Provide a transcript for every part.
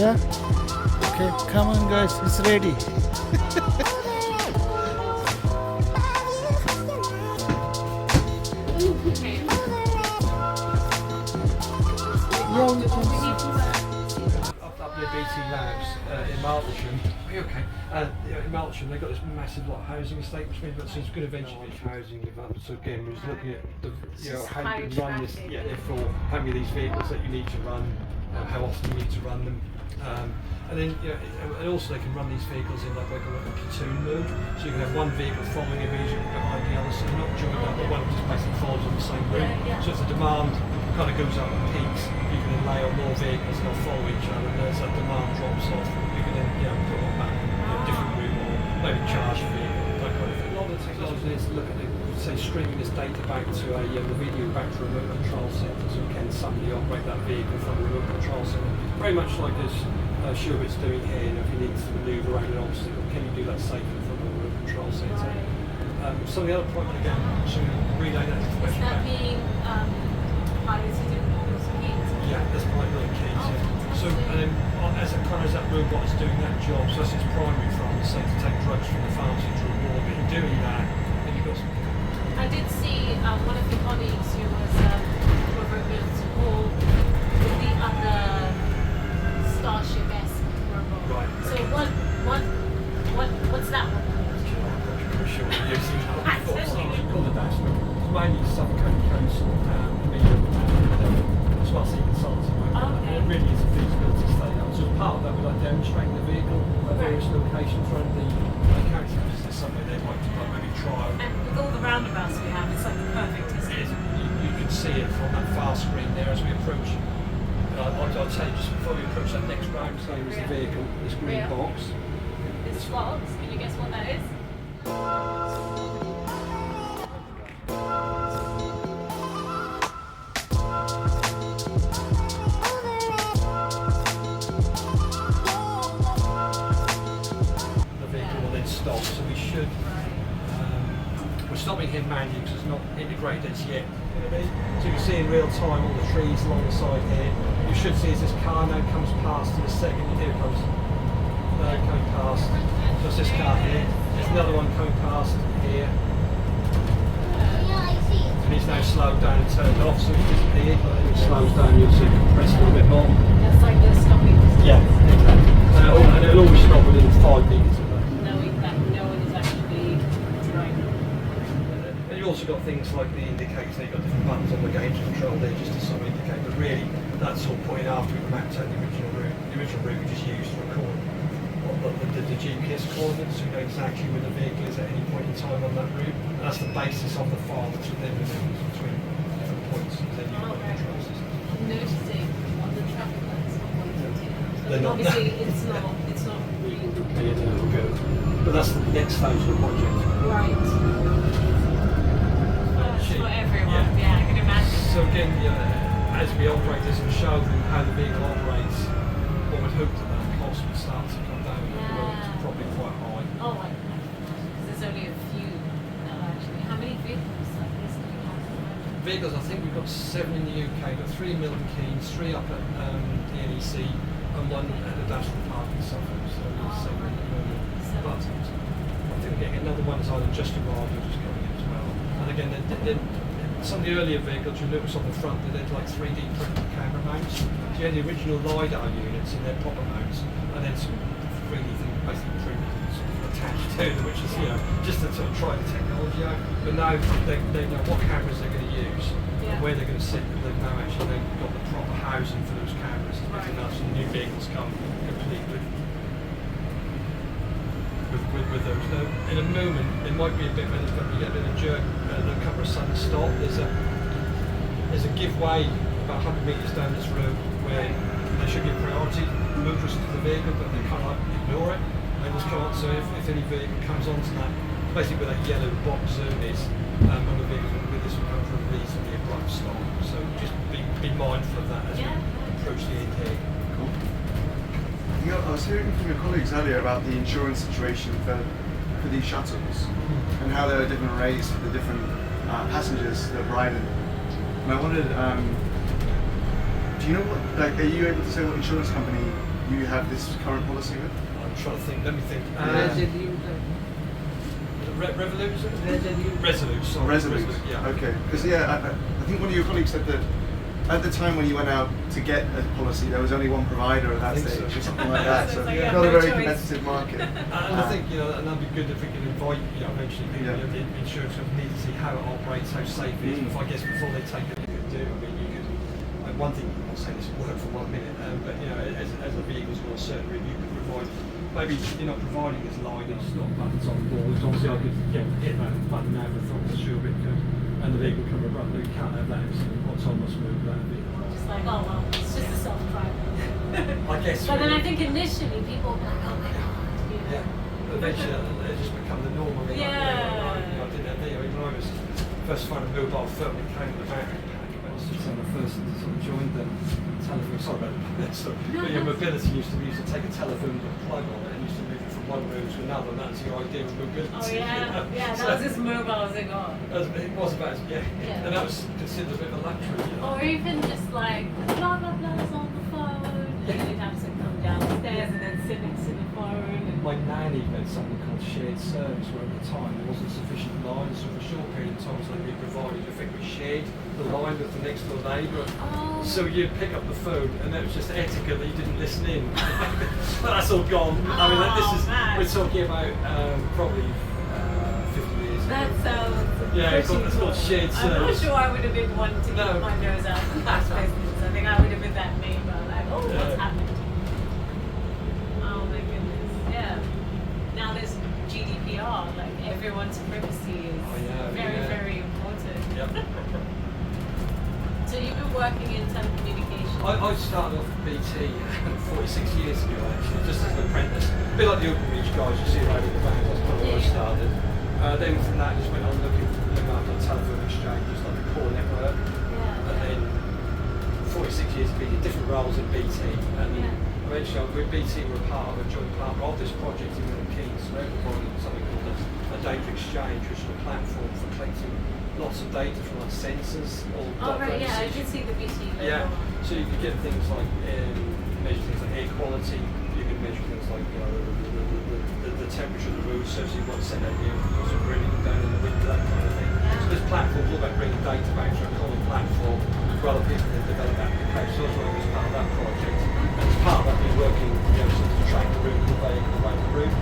Yeah? Okay, come on guys, it's ready. Yeah, we can see. Up near BT Labs in Martlesham. Are you okay? In Martlesham, they've got this massive housing estate, which means that's going to eventually be housing development. So again, we're just looking at the, how you can run this, therefore how many of these vehicles that you need to run, how often you need to run them. And then, and also they can run these vehicles in like a platoon mode, so you can have one vehicle following immediately behind the other, so they're not joined up, but one just basically follows on the same route. So if the demand kind of goes up and peaks, you can then lay on more vehicles and they'll follow each other, and as that demand drops off, you can then put one back in a different route, or maybe charge a vehicle, that kind of thing. A lot of the technology is to look at say streaming this data back to the video back to a remote control centre, so can somebody operate that vehicle from a remote control centre, very much like as Schubert's doing here. If you need to manoeuvre around an obstacle, can you do that safely from a remote control centre? Some of the other point again, to relay that information is that back. being piloted in Milton Keynes? Yeah, that's probably Milton Keynes. So as that robot is doing that job, so that's its primary function, say to take drugs from the pharmacy to a ward, but in doing that, then you've got some. I did see one of your colleagues who was built all with the other Starship-esque robot. Right. So what's that one called? I'm sure you're using it's called a dash. It's mainly Suffolk Council, media, smart city consulting. Okay. It really is a feasibility study. So as part of that, we like demonstrating the vehicle at various locations around the county. There's somewhere they'd like to maybe trial. And with all the roundabouts we have, it's like the perfect, isn't it? You can see it from that far screen there as we approach. I'll tell you just before we approach that next round, so is the vehicle, this green box. This box, can you guess what that is? The vehicle will then stop, so we should. We're stopping here manually because it's not integrated as yet. So you can see in real time all the trees along the side here. You should see as this car now comes past in a second. Here it comes. Coming past. So it's this car here. There's another one coming past here. And he's now slowed down and turned off, so he's disappeared. If it slows down, you'll see it compress a little bit more. That's like the stopping distance. Yeah, exactly. And it'll always stop within 5 metres of that. Knowing that no one is actually driving. And you've also got things like the indicators. You've got different buttons on the gauge control there just to sort of indicate. But really, that's all pointing after we've mapped out the original route. The original route we just used to record the GPS coordinates, so you know exactly where the vehicle is at any point in time on that route. And that's the basis of the file that's within the difference between different points. Then you've got the control system. I'm noticing on the traffic lights on 120. They're not. Obviously, it's not really Yeah, no, good. But that's the next phase of the project. right. It's for everyone. Yeah, I can imagine. So again, as we operate this and show them how the vehicle operates, one would hope that that cost would start to come down. It's probably quite high. Oh, I know. There's only a few actually. How many vehicles like this do you have? Vehicles, I think we've got 7 in the UK. We've got 3 in Milton Keynes, 3 up at the NEC, and 1 at the National Park in Suffolk. So there's 7 at the moment. But I think we're getting another one that's either just arrived or just coming in as well. And again, some of the earlier vehicles, you notice on the front, they did like 3D printed camera mounts. So you had the original LIDAR units in their proper mounts, and then some 3D things basically printed and sort of attached to them, which is, just to sort of try the technology out. But now they know what cameras they're going to use, and where they're going to sit, and they've now actually got the proper housing for those cameras. Right. And that's new vehicles come complete with those. Now, in a moment, there might be a bit when you get a bit of a jerk, they'll come to a sudden stop. There's a give way about 100 metres down this road where they should give priority motorists to the vehicle, but they can't ignore it. They just come on. So if any vehicle comes onto that, basically where that yellow box zone is, and the vehicles with this will come from a reasonably abrupt stop. So just be mindful of that as we approach the intake. Cool. I was hearing from your colleagues earlier about the insurance situation for these shuttles and how there are different rates for the different passengers that ride in them. And I wondered, do you know what, are you able to say what insurance company you have this current policy with? I'm trying to think. Let me think. Revolut, is it? Resolute. Sorry. Resolute. Yeah. Okay. Because I think one of your colleagues said that at the time when you went out to get a policy, there was only one provider at that I think stage, so. or something like that. So So it's like, not yeah, a no very choice. competitive market. And I think, and that'd be good if we can invite, eventually people, Yeah. the insurance company need to see how it operates, how safe it is. Mm. I guess before they take it, you could do. I mean, you could. One thing, I'm not saying this will work for 1 minute, but as the vehicles go on a certain route, you could provide. Maybe you're not providing as LIDAR stop buttons on board. Obviously, I could hit that button now for the sure bit good, and the vehicle come around. You can't have that autonomous move that vehicle. Just like, oh well, it's just a self-driver. I guess. But then I think initially people will be like, oh my god. Yeah. Eventually, they just become the norm. I mean, Yeah. I didn't have when I was first finding a mobile phone, it came in the battery pack. I was just on the first sort of joined the telephone. Sorry about that. But your mobility used to take a telephone with a plug on it and used to move it from one room to another. And that's your idea of mobility. Oh yeah, yeah, So that was as mobile as it got. it was about Yeah. and that was considered a bit of a luxury. Or even just like blah blah blah's on the phone, and you'd have to come downstairs and then sit next to the phone. And My nanny had something called shared service, where at the time there wasn't sufficient lines, so for a short period of time so we provided, I think we shared the line with the next door neighbour. oh, So you'd pick up the phone and that was just etiquette that you didn't listen in. But that's all gone. I mean, man. we're talking about probably 50 years ago. that sounds Yeah, it's pretty called cool. shared I'm not service. sure I would have been one to No. keep my nose out of that business. I think I would have been that neighbour, like, oh, Yeah. what's happened? Oh my goodness, yeah. Now there's GDPR, like everyone's privacy is Oh, yeah, very, yeah. very important. Yep. So you've been working in telecommunications. I started off at BT 46 years ago actually, just as an apprentice. A bit like the Openreach guys you see right at the back, that's kind of where I Yeah. started. Then from that I just went on looking after telephone exchanges, like the core network. Yeah. And then 46 years of BT, different roles in BT. And Yeah. eventually with BT we're part of a joint partner of this project in Milton Keynes. So they're providing something called a data exchange, which is a platform for collecting lots of data from like sensors or Oh right, yeah, I message. can see the BT logo. Yeah, so you can get things like measure things like air quality. You can measure things like the temperature of the roof. So you want to send out some grilling down in the winter, that kind of thing. So this platform's all about bringing data back to a common platform for other people to develop applications. So I was as part of that project, and as part of that, we're working to track the route of the vehicle around the route.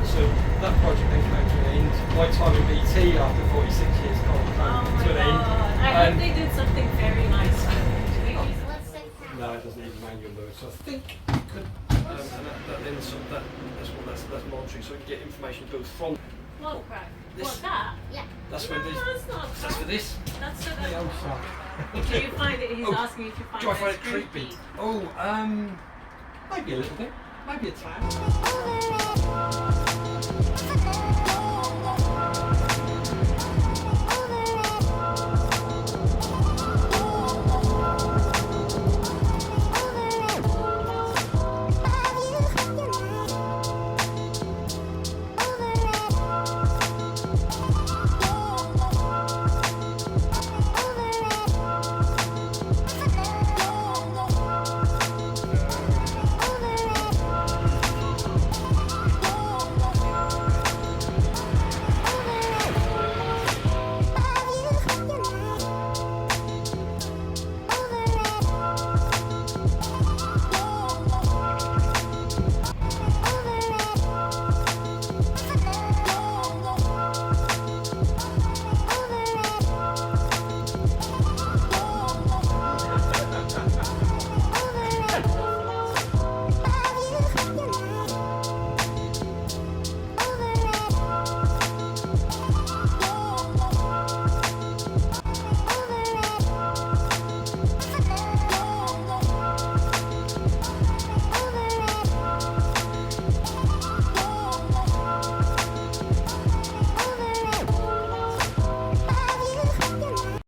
So that project then came to an end. My time in BT after 46 years came Oh my to an end. god. I hope they did something very nice. No, it doesn't need a manual mode, so I think you could, and then sort of that's monitoring, so we can get information both from. What crap? This- What, that? Yeah. That's No, when these. that's not That's crap. for this. That's so The old stuff. Do you find it? He's Oh, asking if you find Do I find it it creepy? Oh, maybe a little bit, maybe a tad.